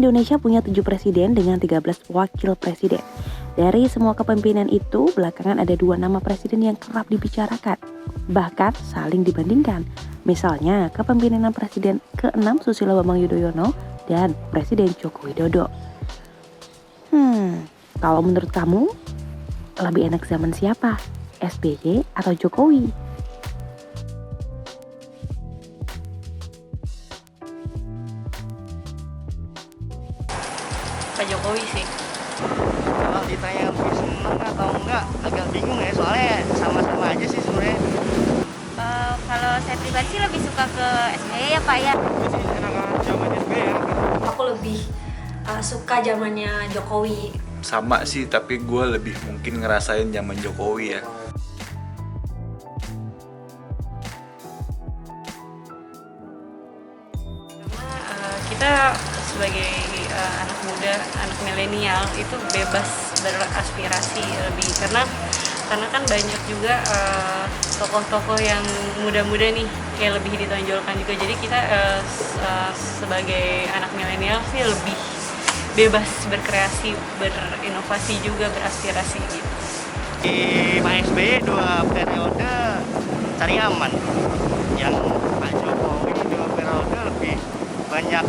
Indonesia punya 7 presiden dengan 13 wakil presiden. Dari semua kepemimpinan itu, belakangan ada 2 nama presiden yang kerap dibicarakan, bahkan saling dibandingkan. Misalnya, kepemimpinan Presiden ke-6 Susilo Bambang Yudhoyono dan Presiden Joko Widodo. Kalau menurut kamu, lebih enak zaman siapa? SBY atau Jokowi? Pak Jokowi sih. Kalau ditanya lebih seneng atau enggak, agak bingung ya, soalnya sama-sama aja sih sebenarnya. Kalau saya pribadi sih lebih suka ke SBY ya Pak ya. Enakan zaman SBY ya. Aku lebih suka zamannya Jokowi. Sama sih, tapi gue lebih mungkin ngerasain zaman Jokowi ya. Kita sebagai anak muda, anak milenial itu bebas beraspirasi lebih karena kan banyak juga tokoh-tokoh yang muda-muda nih kayak lebih ditonjolkan juga. Jadi kita sebagai anak milenial sih lebih bebas berkreasi, berinovasi juga, beraspirasi gitu. Di Pak SBY 2 periode cari aman. Yang Pak Jokowi 2 periode lebih banyak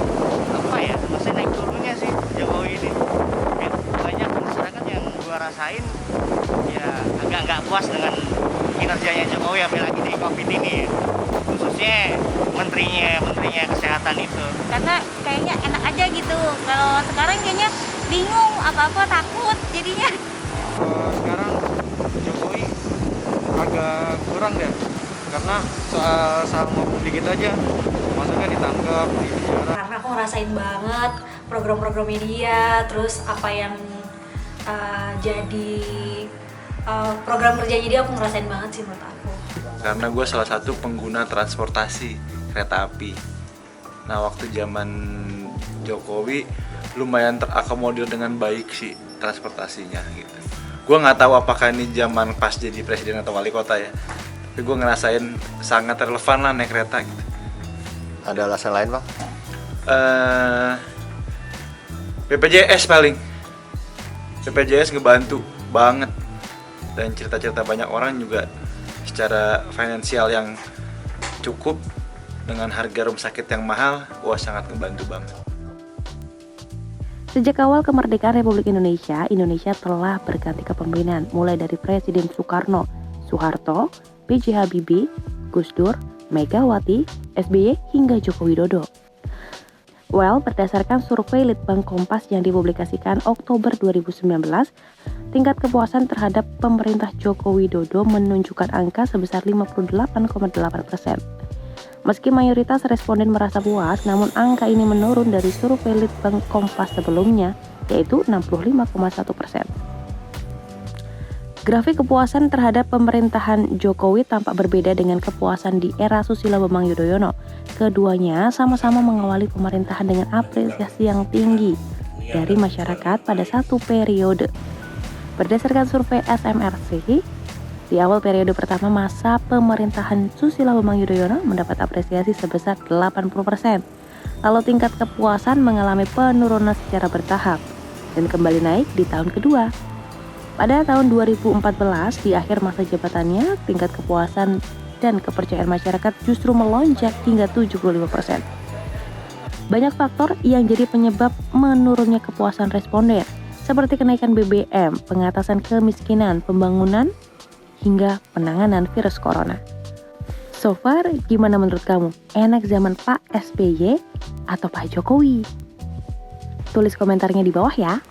maksudnya naik turunnya sih Jokowi ini. Banyak masyarakat yang gua rasain ya agak nggak puas dengan kinerjanya Jokowi apalagi di COVID ini, khususnya menterinya kesehatan itu. Karena kayaknya enak aja gitu. Kalau sekarang kayaknya bingung, apa-apa takut jadinya. Sekarang Jokowi agak kurang deh, karena soal sama dikit aja maksudnya ditangkap, dipenjara. Karena aku ngerasain banget program-program media, terus apa yang jadi program kerjanya dia, aku ngerasain banget sih menurut aku. Karena gue salah satu pengguna transportasi kereta api. Nah, waktu zaman Jokowi lumayan terakomodir dengan baik sih transportasinya gitu. Gue nggak tahu apakah ini zaman pas jadi presiden atau wali kota ya, tapi gue ngerasain sangat relevan lah naik kereta gitu. Ada alasan lain, Bang? BPJS paling. BPJS ngebantu banget. Dan cerita-cerita banyak orang juga secara finansial yang cukup dengan harga rumah sakit yang mahal, wah sangat ngebantu banget. Sejak awal kemerdekaan Republik Indonesia, Indonesia telah berganti kepemimpinan, mulai dari Presiden Soekarno, Soeharto, B.J. Habibie, Gus Dur, Megawati, SBY, hingga Joko Widodo. Berdasarkan survei Litbang Kompas yang dipublikasikan Oktober 2019, tingkat kepuasan terhadap pemerintah Joko Widodo menunjukkan angka sebesar 58,8%. Meski mayoritas responden merasa puas, namun angka ini menurun dari survei Litbang Kompas sebelumnya, yaitu 65,1%. Grafik kepuasan terhadap pemerintahan Jokowi tampak berbeda dengan kepuasan di era Susilo Bambang Yudhoyono. Keduanya sama-sama mengawali pemerintahan dengan apresiasi yang tinggi dari masyarakat pada satu periode. Berdasarkan survei SMRC, di awal periode pertama masa pemerintahan Susilo Bambang Yudhoyono mendapat apresiasi sebesar 80%. Lalu tingkat kepuasan mengalami penurunan secara bertahap dan kembali naik di tahun kedua. Pada tahun 2014, di akhir masa jabatannya, tingkat kepuasan dan kepercayaan masyarakat justru melonjak hingga 75%. Banyak faktor yang jadi penyebab menurunnya kepuasan responden, seperti kenaikan BBM, pengatasan kemiskinan, pembangunan, hingga penanganan virus corona. So far, gimana menurut kamu? Enak zaman Pak SBY atau Pak Jokowi? Tulis komentarnya di bawah ya.